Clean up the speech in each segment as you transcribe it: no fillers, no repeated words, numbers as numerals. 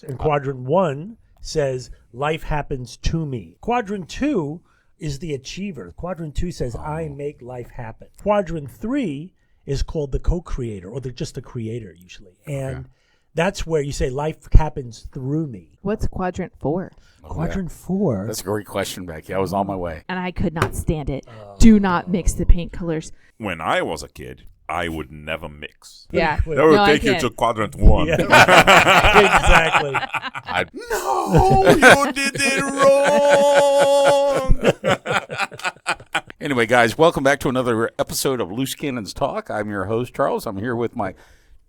And Quadrant 1 says, life happens to me. Quadrant 2 is the achiever. Quadrant 2 says, I make life happen. Quadrant 3 is called the co-creator, or just the creator usually. And that's where you say life happens through me. What's Quadrant 4? Quadrant 4. That's a great question, Becky. I was on my way. And I could not stand it. Do not mix the paint colors. When I was a kid, I would never mix. Yeah. They would take you to Quadrant 1. Yeah. Exactly. No, you did it wrong. Anyway, guys, welcome back to another episode of Loose Cannons Talk. I'm your host, Charles. I'm here with my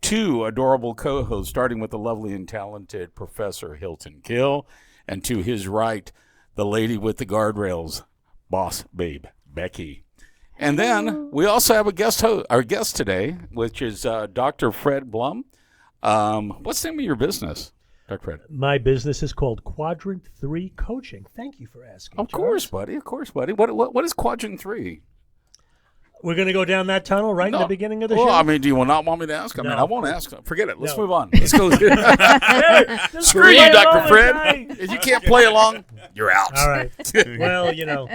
two adorable co-hosts, starting with the lovely and talented Professor Hilton Gill, and to his right, the lady with the guardrails, Boss Babe Becky. And then we also have our guest today, which is Dr. Fred Blum. What's the name of your business, Dr. Fred? My business is called Quadrant 3 Coaching. Thank you for asking. Of course, buddy. Of course, buddy. What is Quadrant 3? We're going to go down that tunnel in the beginning of the show? Well, I mean, do you not want me to ask? I mean, I won't ask. Forget it. Let's move on. Let's go. Screw you, Dr. Fred. If you can't play along, you're out. All right. Well,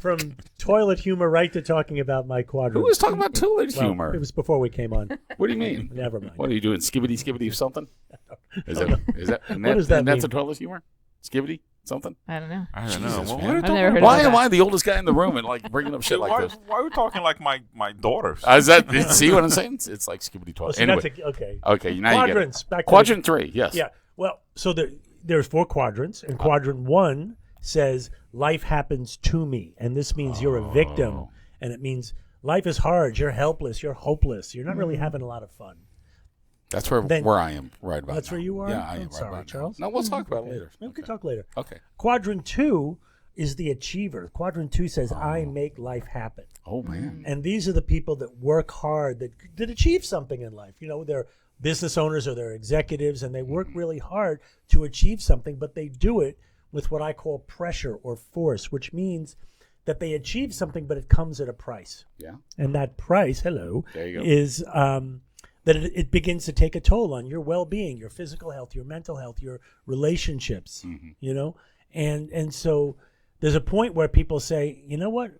from toilet humor right to talking about my quadrant. Who was talking about toilet humor? It was before we came on. What do you mean? Never mind. What are you doing? Skibbity something? Is that What does that mean? That's a toilet humor? Skibbity something? I don't know. I don't know. Jesus, What man. are you I've talking never heard about? Why am I the oldest guy in the room and bringing up shit like why, this? why are we talking like my daughters? Is that see what I'm saying? It's like Skibbity Well, toilet. see, Anyway, that's okay. okay, now Quadrants. you get Back it. to Quadrant 3, yes. Yeah. Well, so there's 4 quadrants, and Quadrant 1 says life happens to me, and this means you're a victim, and it means life is hard. You're helpless. You're hopeless. You're not really having a lot of fun. That's where I am right about That's now. where you are? Yeah, I am I'm right sorry, about Charles. now. No, we'll talk about it later. We can talk later. Okay. Quadrant 2 is the achiever. Quadrant 2 says, I make life happen. Oh, man. And these are the people that work hard, that achieve something in life. They're business owners or they're executives, and they work really hard to achieve something, but they do it with what I call pressure or force, which means that they achieve something, but it comes at a price. Yeah. And that price, There you go. is that it begins to take a toll on your well-being, your physical health, your mental health, your relationships, And so there's a point where people say, you know what,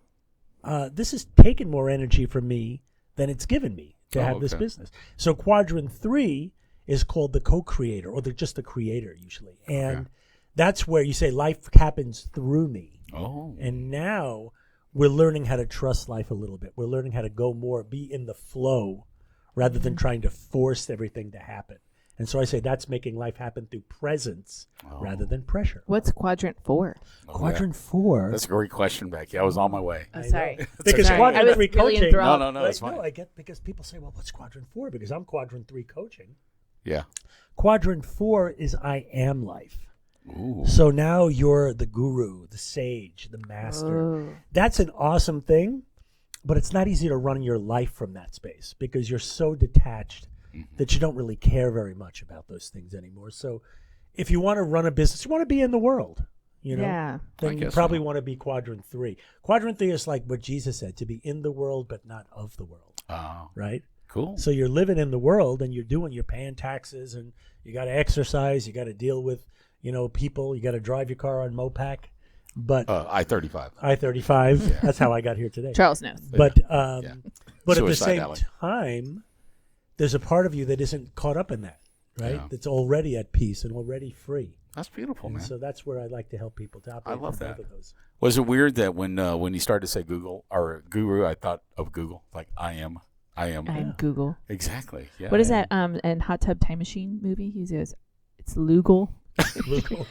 this has taken more energy from me than it's given me to have this business. So Quadrant 3 is called the co-creator, or just the creator usually. And that's where you say life happens through me. Oh. And now we're learning how to trust life a little bit. We're learning how to go more, be in the flow rather than trying to force everything to happen. And so I say that's making life happen through presence rather than pressure. What's Quadrant 4? Quadrant 4. That's a great question, Becky. I was on my way. Oh, sorry. Because Sorry. Quadrant I was 3 really coaching. enthralled. No, that's fine. No, I get, because people say, well, what's Quadrant 4? Because I'm Quadrant 3 coaching. Yeah. Quadrant 4 is I am life. Ooh. So now you're the guru, the sage, the master. Oh. That's an awesome thing, but it's not easy to run your life from that space because you're so detached that you don't really care very much about those things anymore. So if you want to run a business, you want to be in the world, Yeah. then you probably want to be Quadrant 3. Quadrant 3 is like what Jesus said, to be in the world but not of the world, right? Cool. So you're living in the world and you're paying taxes and you got to exercise, you got to deal with, people, you got to drive your car on Mopac. But I-35. I-35, that's how I got here today. Charles knows. But but at the Suicide same alley. time, there's a part of you that isn't caught up in that, right? Yeah. That's already at peace and already free. That's beautiful, And man. so that's where I like to help people to operate. I love from that. both of those. Was it weird that when you started to say Google or Guru, I thought of Google, like I am. I'm Google. Exactly. Yeah. What is that in Hot Tub Time Machine movie? He says, it's Lugal. Lugal.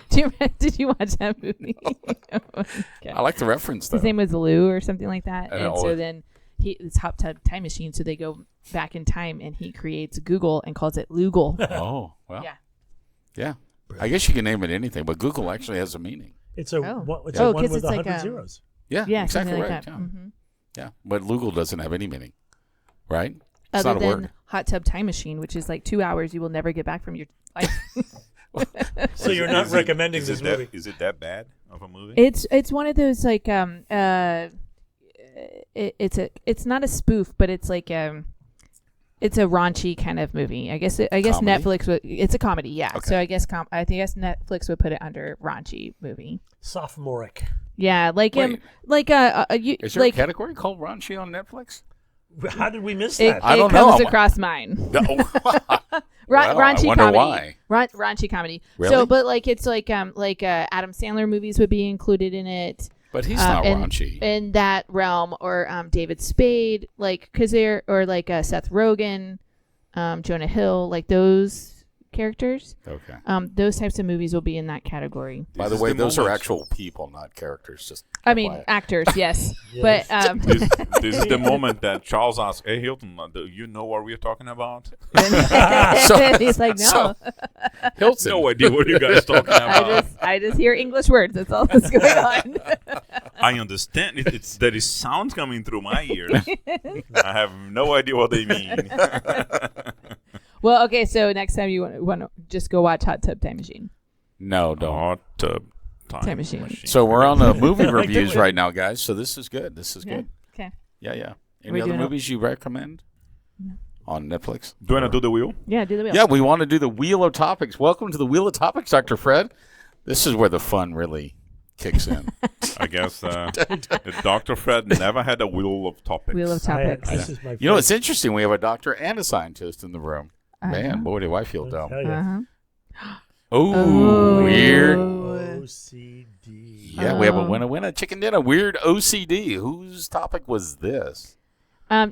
Did you watch that movie? Oh, okay. I like the reference, though. His name was Lou or something like that. And oh, so then it's Hot Tub Time Machine. So they go back in time and he creates Google and calls it Lugal. Oh, well. Yeah. Yeah. I guess you can name it anything, but Google actually has a meaning. It's a Oh. it's Oh, a one 'cause with it's like 100 zeros. Yeah, Yeah, exactly something right. like that. Yeah. Mm-hmm. Yeah, but Lugal doesn't have any meaning, right? It's Other not a than word. Hot Tub Time Machine, which is like 2 hours you will never get back from your life. So you're not recommending this movie. Is it that bad of a movie? It's one of those like it's not a spoof, but it's like It's a raunchy kind of movie. I guess Comedy? Netflix would. It's a comedy, yeah. Okay. So I guess Netflix would put it under raunchy movie. Sophomoric. Yeah, like Wait. Is there a like category called raunchy on Netflix? How did we miss it, that? I don't it know. comes across mine. No. Raunchy I wonder comedy. why. Raunchy comedy. Really? So, but like it's like Adam Sandler movies would be included in it. But he's not and- raunchy. in that realm, or David Spade, like because they're or like Seth Rogen, Jonah Hill, like those characters. Okay. Those types of movies will be in that category. By the way, those are actual people, not characters. Just I mean, FYI. actors, yes, Yes. but This is the moment that Charles asks, "Hey Hilton, do you know what we're talking about?" he's like, no, So- Hilton. No idea what you guys talking about. I just hear English words. That's all that's going on. I understand it's there is sound coming through my ears. I have no idea what they mean. Well, okay, so next time you want to just go watch Hot Tub Time Machine. No, don't. Hot tub time Machine. So we're on the movie like reviews that. right now, guys. So this is good. This is Yeah. good. Okay. Yeah, yeah. we Any other doing it? movies you recommend on Netflix? Do you want to do the wheel? Yeah, do the wheel. Yeah, we want to do the Wheel of Topics. Welcome to the Wheel of Topics, Dr. Fred. This is where the fun really kicks in. I guess Dr. Fred never had a wheel of topics. Wheel of Topics. This is my You know, favorite. it's interesting. We have a doctor and a scientist in the room. Man, boy, do I feel I'll dumb. tell you. Uh-huh. Oh, weird. OCD. Yeah, we have a winner, chicken dinner. Weird OCD. Whose topic was this?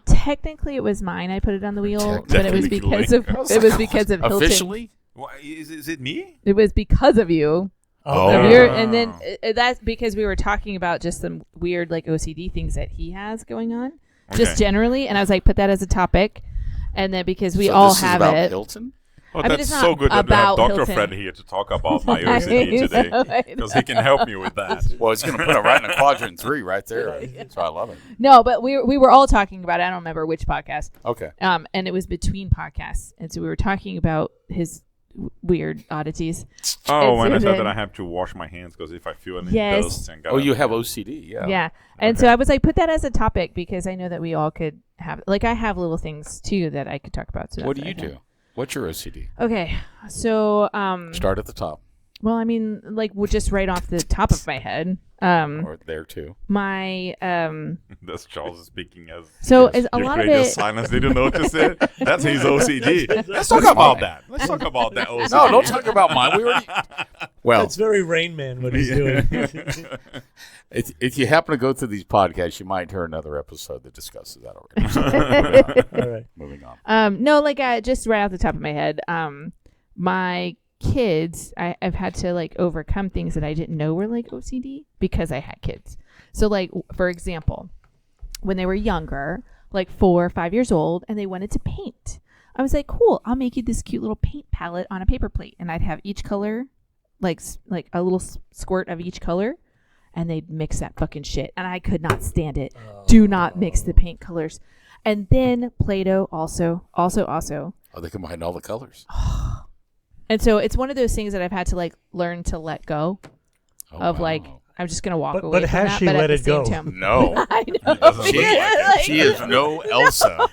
Technically, it was mine. I put it on the wheel, but it was because of Hilton. Officially? Why, is it me? It was because of you. Oh. Of your, and then that's because we were talking about just some weird like OCD things that he has going on, just Okay. generally. And I was like, put that as a topic, and then because we So all this is have about it. Hilton? Oh, I mean, that's it's so not good that we have about Dr. Hilton. Fred here to talk about my I OCD know, today. I Because he can help me with that. Well, it's going to put it right in a quadrant 3 right there. So I love it. No, but we were all talking about it. I don't remember which podcast. Okay. And it was between podcasts, and so we were talking about his weird oddities. Oh, And when so I said then- that I have to wash my hands because if I feel any Yes. dust and Oh, you have OCD. Yeah. Yeah. And so I was like, put that as a topic because I know that we all could have, like, I have little things too that I could talk about. So What that's do you I can- do? What's your OCD? Okay. So, Start at the top well, I mean, like, just right off the top of my head, or there too. my, That's Charles speaking as so is a your lot of radio it, silence. Did you notice it? That's his OCD. Let's talk about that. Let's talk about that OCD. No, don't talk about mine. We already. Well, That's very Rain Man what he's doing. if you happen to go through these podcasts, you might hear another episode that discusses that already. All right. Moving on. no, like, just right off the top of my head, my kids, I've had to like overcome things that I didn't know were like OCD because I had kids. So like, for example, when they were younger, like 4 or 5 years old, and they wanted to paint, I was like, cool, I'll make you this cute little paint palette on a paper plate, and I'd have each color, like a little squirt of each color, and they'd mix that fucking shit, and I could not stand it. Do not mix the paint colors. And then Play-Doh also. Oh, they combined all the colors. And so it's one of those things that I've had to like learn to let go of. wow. Like, I'm just gonna walk But- away but from has that. she But let at the it same go? time, No. I know. doesn't look Like- She is no Elsa.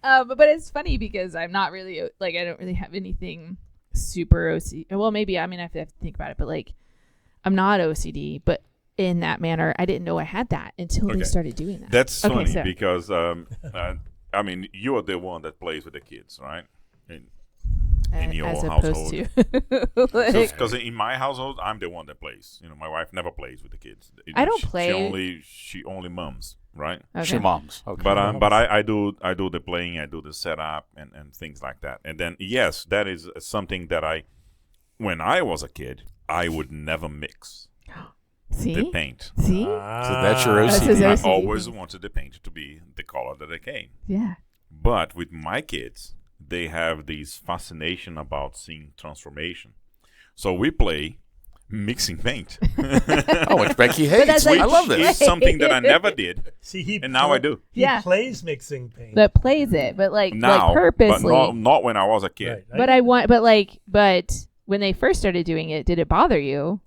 But it's funny because I'm not really like, I don't really have anything super OCD. Well, maybe, I mean, I have to think about it, but like, I'm not OCD, but in that manner, I didn't know I had that until Okay. they started doing that. That's Okay, funny so- because I mean you are the one that plays with the kids, right? In your as household. opposed to like, Because in my household, I'm the one that plays. You know, my wife never plays with the kids. I don't She play. She only mums, right? okay. She moms. Okay. But I do the playing, I do the setup and things like that. And then yes, that is something that when I was a kid, I would never mix the See? paint. See? So that's your That's OCD. his I OCD. always wanted the paint to be the color that it came. Yeah. But with my kids, they have this fascination about seeing transformation. So we play mixing paint. Oh, which Becky hates. that's like- I love this. It's something that I never did, See, and now I do. He Yeah. plays mixing paint. That plays it, but like Now, purposely. but not when I was a kid. Right. But I want, but when they first started doing it, did it bother you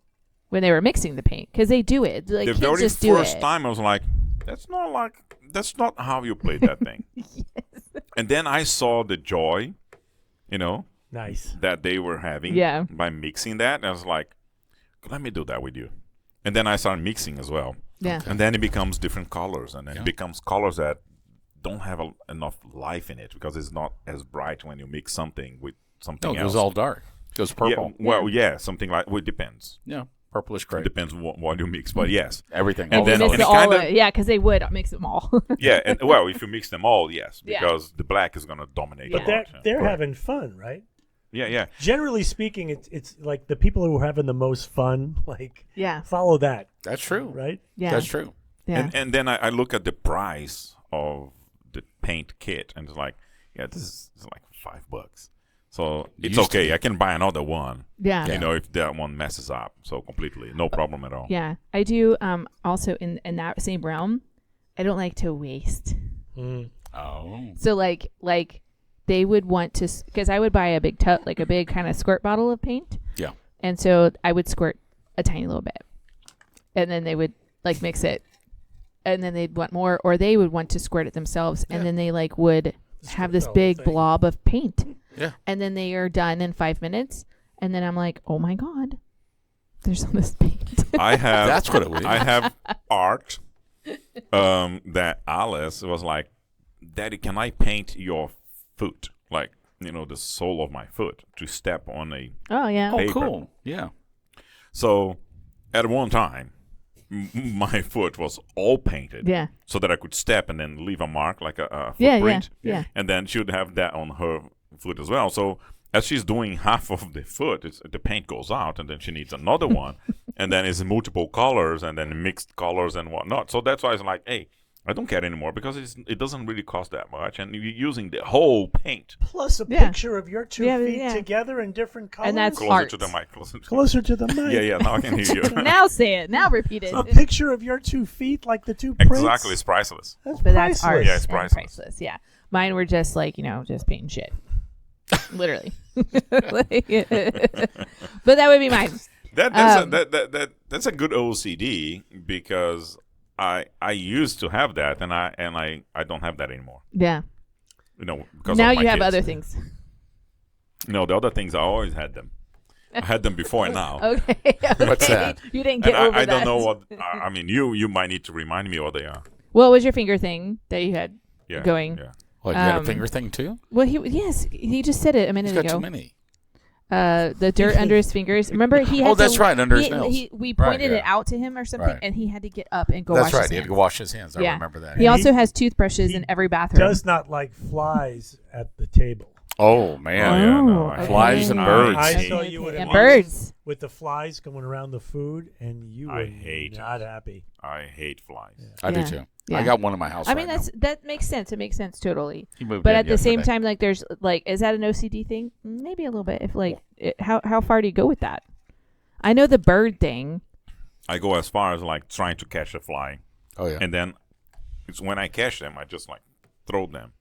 when they were mixing the paint? Because they do it. Like, The kids very just do first it. time I was like, that's not how you play that thing. Yes. And then I saw the joy, Nice. that they were having by mixing that. And I was like, let me do that with you. And then I started mixing as well. Yeah. And then it becomes different colors. And then it becomes colors that don't have enough life in it because it's not as bright when you mix something with something No, it else. goes all dark. It goes purple. Something like, it depends. Yeah, purplish gray. It depends what you mix, but yes. Everything. And all then the Mix colors. it all kinda- yeah, because they would mix them all. Yeah, and well, if you mix them all, yes, Yeah. because the black is going to dominate. But a they're lot, yeah. they're Correct. having fun, right? Yeah. Generally speaking, it's like the people who are having the most fun, like Yeah. follow that, That's true. right? Yeah. That's true. Yeah. And then I look at the price of the paint kit, and it's like, this is like $5. So it's Used to okay. be. I can buy another one. Yeah. If that one messes up, so completely, no problem at all. Yeah. I do also in that same realm, I don't like to waste. Oh. So like they would want to, because I would buy a big like a big kind of squirt bottle of paint. Yeah. And so I would squirt a tiny little bit, and then they would like mix it, and then they'd want more, or they would want to squirt it themselves, and then they like would have this the whole big thing. blob of paint. Yeah. And then they are done in 5 minutes, and then I'm like, oh my god, there's all this paint. I have. That's what it would be. I have art. That Alice was like, Daddy, can I paint your foot, like the sole of my foot, to step on a. Oh yeah. Oh, Paper. cool. Yeah. So, at one time, my foot was all painted. Yeah. So that I could step and then leave a mark, like a Yeah. footprint. Yeah. And then she would have that on her foot as well. So as she's doing half of the foot, the paint goes out, and then she needs another one. And then it's multiple colors, and then mixed colors and whatnot. So that's why it's like, hey, I don't care anymore because it doesn't really cost that much. And you're using the whole paint. Plus a Yeah. picture of your two Yeah, feet yeah. together in different colors. And that's Closer art. to the mic. closer to the mic. Yeah, now I can hear you. Now say it. Now repeat it. A picture of your 2 feet, like the two prints. Exactly, it's priceless. That's But that's art. priceless. Yeah, it's and priceless. Yeah. Mine were just like, just painting shit. Literally. But that would be mine. That's a good OCD because I used to have that, and I don't have that anymore. Yeah. Because Now of my you have kids. other things. No, the other things I always had them. I had them before and now. Okay. What's that? You didn't And get over I that. don't know what. I mean, you might need to remind me what they are. What was your finger thing that you had Yeah, going? Yeah. What, you got a Um, finger thing too? Well, he just said it a He's minute got ago. too many. The dirt under his fingers. Remember, he had Oh, that's right, under his nails. We Right, pointed yeah. it out to him or something, Right. and he had to get up and go That's wash right. his He had hands. to go wash his hands. I Yeah. remember that. He And also he- has toothbrushes he in every bathroom. Does not like flies at the table. Oh man. Oh, yeah, no, okay. Flies and I birds. I saw you would and have birds. with the flies going around the food, and you I were hate not happy. I hate flies. I do Yeah. too. Yeah. I got one in my house. I mean, right that makes sense. It makes sense totally. now. He moved But in at the same yesterday. time, like, there's like, is that an OCD thing? Maybe a little bit. If like, how far do you go with that? I know the bird thing. I go as far as like trying to catch a fly, Oh yeah. and then it's when I catch them, I just like throw them,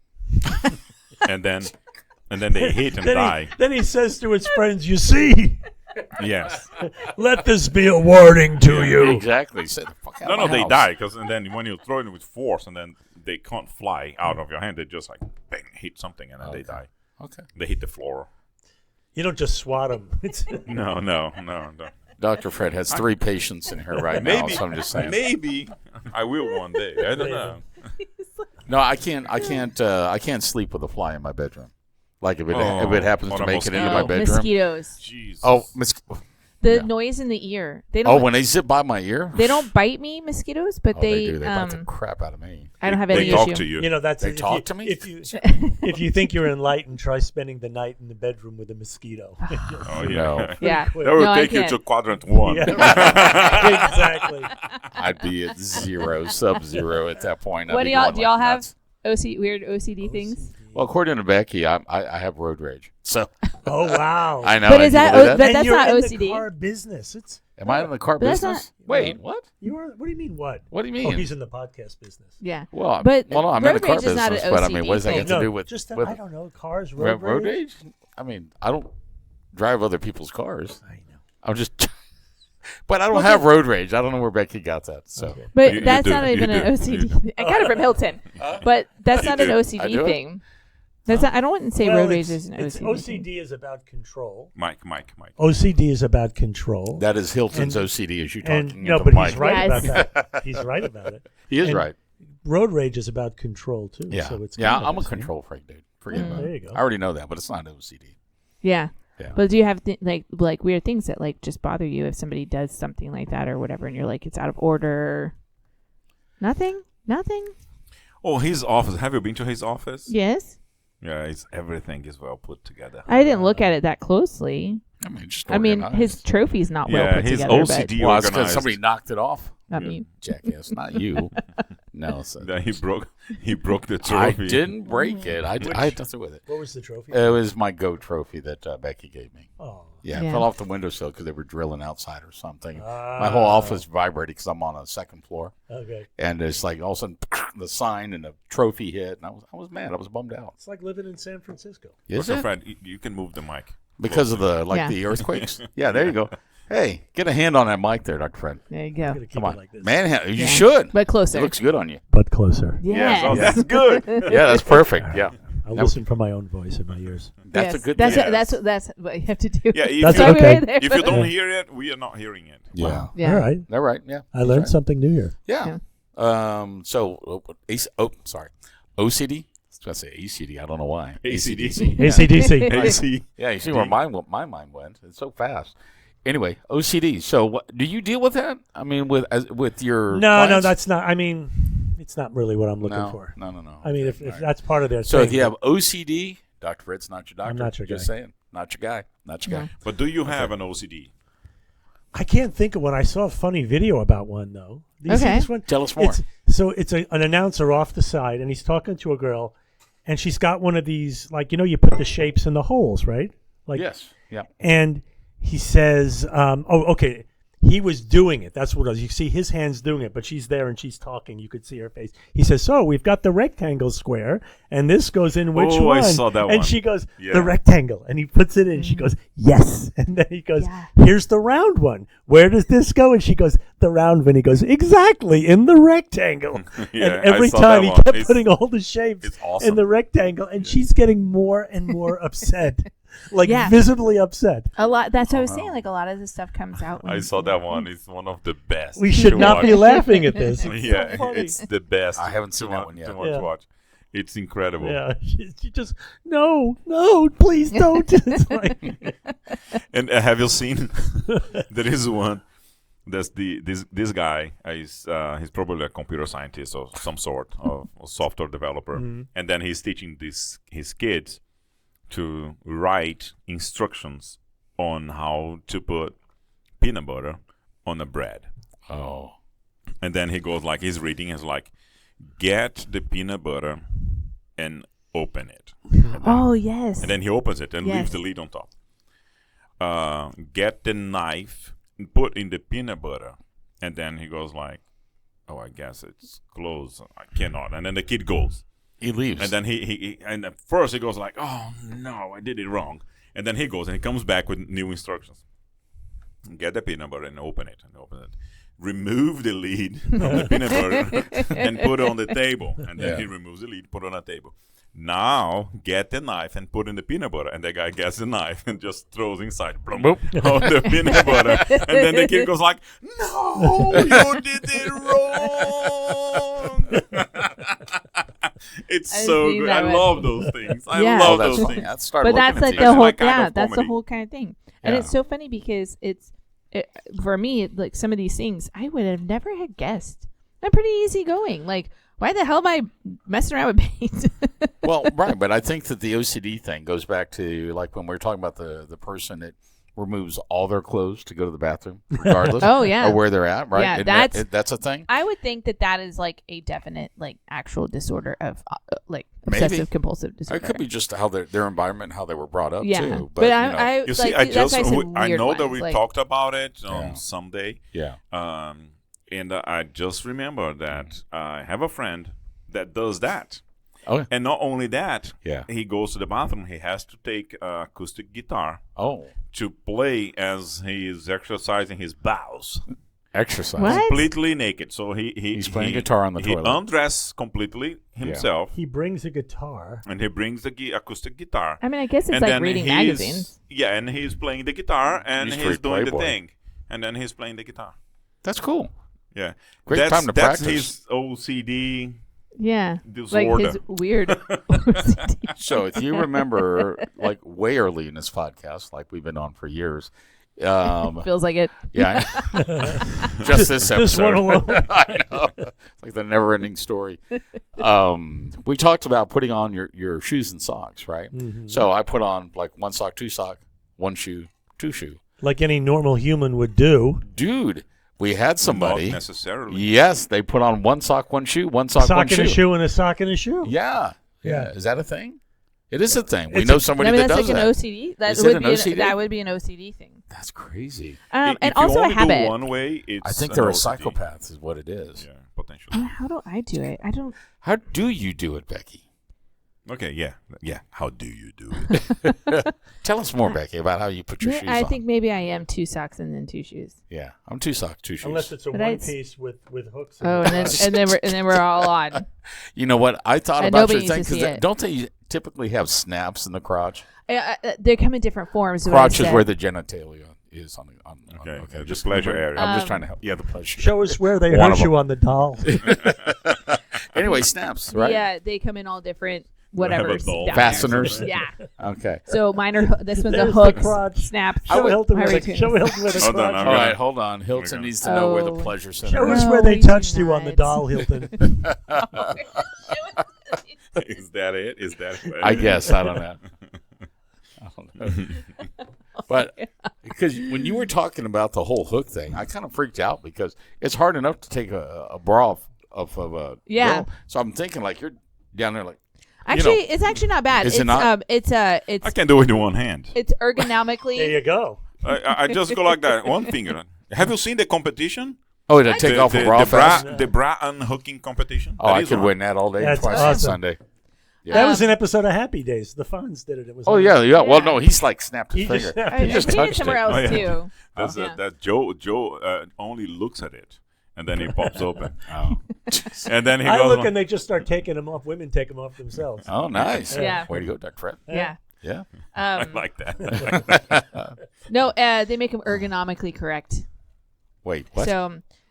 and then they hit and die. Then he says to his friends, "You see, Yes. let this be a warning to you." Exactly. Say the fuck out No, of no, my they house. die and then when you throw it with force, and then they can't fly out of your hand. They just like bang, hit something, and then they die. Okay. They hit the floor. You don't just swat them. It's No. Dr. Fred has 3 patients in here right now, so I'm just saying. Maybe I will one day. I don't know. No, I can't sleep with a fly in my bedroom. Like if it happens Oh, to what make it a into my Oh, bedroom. mosquitoes. Jesus. Oh, The Yeah. noise in the ear. They oh, don't. when they zip by my ear. they don't bite me, mosquitoes, but Oh, they do. They bite the crap out of me. I don't have they any talk issue. to you. you know that's They if talk you, to me? If you think you're enlightened, try spending the night in the bedroom with a mosquito. Oh, yeah. No. Yeah. Quick. That will No, I take you can't. to quadrant 1. Yeah, right. Exactly. I'd be at sub-zero at that point. I'd What be do y'all going do? Y'all like have nuts. weird OCD things? Well, according to Becky, I have road rage. So Oh wow. I know. But I is do that- believe but And that's you're not in OCD. the car business. It's Am I in the car But that's business? not- Wait, what? you are. What do you mean? What? What do you mean? Oh, he's in the podcast business. Yeah. Well, But well, no, I'm in the road car rage is not an business, but I mean, OCD what does that thing. have to No, do with just with I don't know. Cars, road road rage? I mean, I don't drive other people's cars. I know. I'm just, but I don't have road rage. I don't know where Becky got that. So Okay. But You that's do. not even You an do. OCD. I got it from Hilton. But that's not an I OCD do it? thing. That's I don't want to say Well, road rage it's- is an it's OCD. OCD is about control. Mike. OCD is about control. That is Hilton's And- OCD, as you and talking no, into but the he's mic. right Yes. about that. He's right about it. He is And right. Road rage is about control too. Yeah, So it's yeah. kind of I'm a the same. control freak, dude. Forget about There it. you go. I already know that, but it's not OCD. Yeah. Yeah. But do you have like weird things that like just bother you if somebody does something like that or whatever, and you're like it's out of order? Nothing. Oh, his office. Have you been to his office? Yes. Yeah, everything is well put together. I didn't look at it that closely. I mean, just I mean, organized. his trophy's not well Yeah, put his together. OCD Well, it's because organized. somebody knocked it off. But not me. Jackass, not you. No, so Then he broke the I trophy. didn't break it. I had nothing with it. What was the trophy? It was my GOAT trophy that Becky gave me. Oh. Yeah, Yeah. it fell off the windowsill because they were drilling outside or something. My whole office vibrated because I'm on a second floor, Okay. and it's like all of a sudden the sign and the trophy hit, and I was mad. I was bummed out. It's like living in San Francisco. Is Dr. it? Fred, you can move the mic. Because of the Yeah. the earthquakes? Yeah, there you go. Hey, get a hand on that mic there, Dr. Fred. There you I'm go. gonna keep Come it on, like this. man. You Yeah. should. But It closer. looks good on you. But closer. Yes. Oh, that's good. Yeah, that's perfect. Yeah, I listen for my own voice in my ears. that's Yes. a good. That's thing. that's what you have to do. Yeah, if That's you, okay. Sorry, right there. if you don't hear it, we are not hearing it. Yeah, Yeah. All right. they're right. Yeah, I learned something new here. Yeah. So, sorry, OCD. I was going to say ACD. I don't know why. ACDC. ACDC. AC. Yeah, you see where my mind went. It's so fast. Anyway, OCD. So, what do you deal with that? I mean, with your No, clients? that's not. I mean, it's not really what I'm looking no, for. No. I mean, Okay, if all right. that's part of their So thing, if you have OCD, Dr. Fred's not your doctor. I'm not your Just guy. saying, not your guy. Not your guy. But do you have an OCD? I can't think of one. I saw a funny video about one though. Did you see Okay. this one? Tell us more. It's an announcer off the side, and he's talking to a girl, and she's got one of these, like, you put the shapes in the holes, right? Like, Yes. Yeah. and he says, okay. He was doing it. That's what it was. You see his hands doing it, but she's there and she's talking. You could see her face. He says, so we've got the rectangle square, and this goes in which Oh, one? I saw that and one. she goes, Yeah. the rectangle. And he puts it in. She goes, yes. And then he goes, Yeah. here's the round one. Where does this go? And she goes, the round one. He goes, exactly, in the rectangle. Yeah, and every I saw time that he one. kept It's- putting all the shapes it's awesome. in the rectangle, and she's getting more and more upset. Like, Yeah. visibly upset. A lot. That's what I was saying. Like a lot of this stuff comes out. When I saw that one. It's one of the best. We should to not be watch. laughing at this. It's Yeah, so funny. it's the best. I haven't to seen that wa- one yet. To Yeah. watch. It's incredible. Yeah, she just no, please don't. It's like, And have you seen? There is one. That's this guy. He's probably a computer scientist or some sort of software developer, and then he's teaching his kids to write instructions on how to put peanut butter on a bread. Oh. And then he goes like, he's reading, is like, get the peanut butter and open it. Oh yes. And then he opens it and Yes. leaves the lid on top. Get the knife and put in the peanut butter. And then he goes like, oh, I guess it's closed. I cannot. And then the kid goes. He leaves. And then he and at first he goes like, oh no, I did it wrong. And then he goes and he comes back with new instructions. Get the peanut butter and open it. Remove the lid from the peanut butter and put it on the table. And then he removes the lid, put it on the table. Now get the knife and put in the peanut butter. And the guy gets the knife and just throws inside Blum, on the peanut butter. And then the kid goes like, no, you did it wrong. It's I've so seen good. that I one. love those things. I Yeah. love that's those funny. things. That's start But looking that's at like these. the That's whole. my kind Yeah, of that's the comedy. whole kind of thing. And Yeah. it's so funny because for me, like some of these things, I would have never had guessed. I'm pretty easygoing. Like, why the hell am I messing around with paint? Well, right, but I think that the OCD thing goes back to like when we were talking about the person that removes all their clothes to go to the bathroom, regardless Oh, yeah. of where they're at, right? Yeah, Isn't that's a thing. I would think that is like a definite, like, actual disorder of like Maybe. obsessive compulsive disorder. It could be just how their environment, how they were brought up, Yeah, too. but you know, I You see, like, that's why I, said I weird know that ones, we like, talked about it Yeah. someday. yeah. And I just remember that I have a friend that does that. Okay. And not only that, Yeah. he goes to the bathroom. He has to take acoustic guitar Oh. to play as he is exercising his bowels. Exercise. What? completely naked. So He's playing guitar on the he toilet. undressed completely himself, He brings a guitar. and he brings the acoustic guitar. I mean, I guess it's And like then reading he's- magazines. Yeah, and he's playing the guitar, and He's he's, pretty doing the playboy. thing, and then he's playing the guitar. That's cool. Yeah, Great time to that's practice. his OCD Yeah. disorder. Like his weird OCD. So if you remember, like way early in this podcast, like we've been on for years, Feels like it. yeah, just this episode. This one alone. I know, it's like the never-ending story. We talked about putting on your shoes and socks, right? Mm-hmm. So I put on like one sock, two sock, one shoe, two shoe. Like any normal human would do. Dude, we had somebody. Not necessarily. Yes, they put on one sock, one shoe, one sock, one Sock in a shoe and a sock in a shoe. Yeah. Yeah. Is that a thing? It is a thing. We It's know a- somebody I mean, that that's does like an that. OCD. That Is it would an be OCD? that would be an OCD thing. That's crazy. And If also you a only habit. do one way, it's I think an they're a OCD. psychopath, is what it is. Yeah, potentially. How do I do it? I don't. How do you do it, Becky? Okay, yeah. How do you do it? Tell us more, Becky, about how you put your shoes I on. think maybe I am 2 socks and then 2 shoes. Yeah, I'm two socks, two shoes. Unless it's a But one it's- piece with hooks. Oh, and then we're all on. You know what? I thought And about your nobody thing needs to see because it. don't they typically have snaps in the crotch? They come in different forms. is what I Crotch is said. where the genitalia is on. Okay, the just pleasure area. I'm just trying to help. Yeah, the pleasure. Show us where they One hurt of you on the doll. Anyway, snaps, right? Yeah, they come in all different have whatever. a doll. down Fasteners. there. Yeah. Okay. So mine are. This one's There's a the hook, crotch. snap. Show Hilton where Harry the, Tunes. show Hilton where the Hold on, crotch I'm All gonna- right, hold on. Hilton go. needs to know where the Oh. pleasure center Show is. us No, where they he's touched you on the not. doll, Hilton. Is that it? Is that it? I guess. I don't know. I don't know. But because when you were talking about the whole hook thing, I kind of freaked out because it's hard enough to take a bra off of a Yeah. girl. So I'm thinking like you're down there like Actually, it's actually not bad. Is it's it not? It's I can do it with one hand. it's There ergonomically. you go. I just go like that, one finger. Have you seen the competition? oh, to take off a bra fast. the bra unhooking competition. Oh, That I is could on. win that all day, That's twice on awesome. Sunday. Yeah. That was an episode of Happy Days. The Fonz did it. It was. Oh on- yeah. Well, Yeah. no, he's like snapped his He finger. just snapped I his just I've seen it touched somewhere it. else Oh, yeah. too. That's Yeah. that Joe only looks at it and then he pops open Oh. and then he I goes. look on- and they just start taking them off. Women take them off themselves. Oh, nice. Yeah. Way to go, Dr. Fred. Yeah. Yeah. I Um, like that. no, they make them ergonomically correct. Wait. What?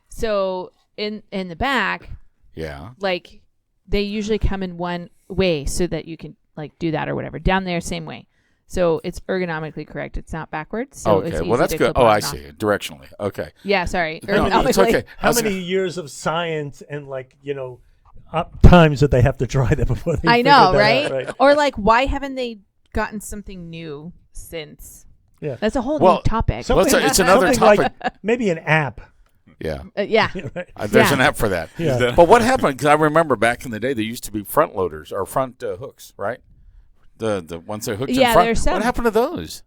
So in the back, yeah. like they usually come in one way so that you can like do that or whatever. Down there, same way. So it's ergonomically correct. It's not backwards. So it's Okay. easy Well, that's to good. clip Oh, on I and off. see. Directionally. Okay. Yeah, sorry. No, Ergonomically. it's okay. How many years of science and up times that they have to try that before they? I know, figure that right? out, Or like, why haven't they gotten something new since? Yeah. That's a whole Well, new topic. Well, it's another something topic. like maybe an app. Yeah. Yeah. Right? There's Yeah. an app for that. Yeah. But what happened? Because I remember back in the day, there used to be front loaders or front hooks, right? The ones that hooked Yeah, in front. there's some. What happened to those?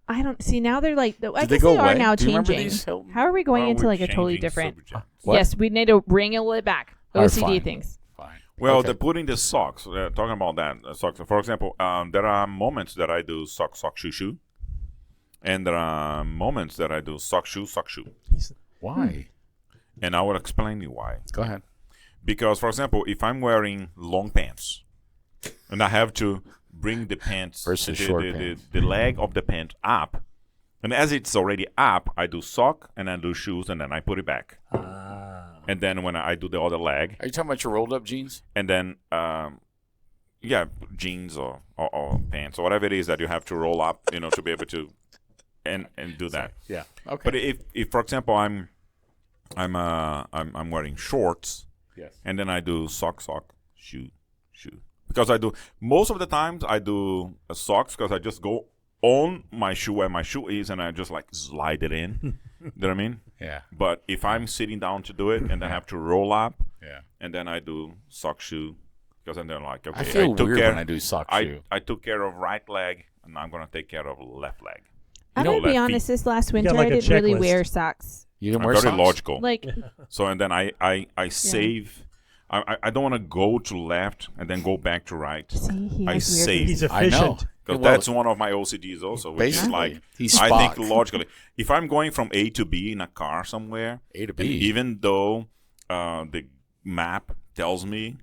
I don't see now. They're like, I Did they guess go they are away? now Do you remember changing. these, Hilton? How are we going Well, into we're like a totally changing different? subject. What? Yes, we need to bring it a little back. All right, OCD fine. things. Fine. Well, Okay. the putting the socks. Talking about that socks. For example, there are moments that I do sock shoe shoe, and there are moments that I do sock shoe. Why? And I will explain you why. Go ahead. Because, for example, if I'm wearing long pants and I have to bring the pants, Versus short the pants. the leg of the pant up, and as it's already up, I do sock and I do shoes and then I put it back. And then when I do the other leg, Are you talking about your rolled up jeans? and then, jeans or pants or whatever it is that you have to roll up, to be able to and do that. Yeah. Okay. But if for example I'm wearing shorts, yes. and then I do sock, shoe. Because I do most of the times I do socks because I just go on my shoe where my shoe is and I just like slide it in. You know what I mean? Yeah. But if I'm sitting down to do it and I have to roll up, Yeah. and then I do sock shoe because I'm then like okay, I feel took weird care, when I do sock shoe. I took care of right leg and now I'm gonna take care of left leg. I'm know, gonna be left honest. feet. This last got winter, like I a didn't really checklist. wear socks. You didn't I'm wear very socks? logical. Like, So and then I save. I don't want to go to left and then go back to right. see, he I has weird save. He's I know. efficient. Because Well, that's one of my OCDs also, which is basically, like, he's I Spock. think logically, if I'm going from A to B in a car somewhere, A to and B. even though the map tells me,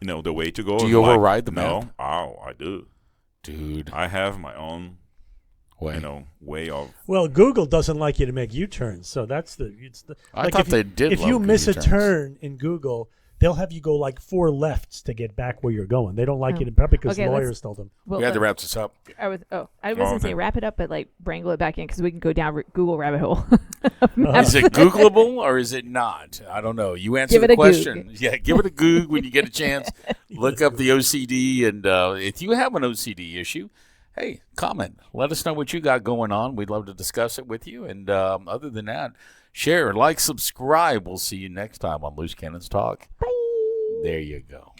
the way to go. Do you like, override the no, map? Oh, I do. Dude. I have my own, Way. way of. Well, Google doesn't like you to make U-turns, so that's the. I like thought if you, they did If you love miss U-turns. a turn in Google, they'll have you go like 4 lefts to get back where you're going. They don't like Oh. you to probably because Okay, lawyers told them. Well, We had to wrap this up. I was okay. gonna say wrap it up, but like wrangle it back in because we can go down Google rabbit hole. Is it Googleable or is it not? I don't know. You answer Give the it a question. Yeah, give it a Goog when you get a chance. Look up the OCD, and if you have an OCD issue, hey, comment. Let us know what you got going on. We'd love to discuss it with you. And other than that, share, like, subscribe. We'll see you next time on Loose Cannons Talk. Bye. There you go.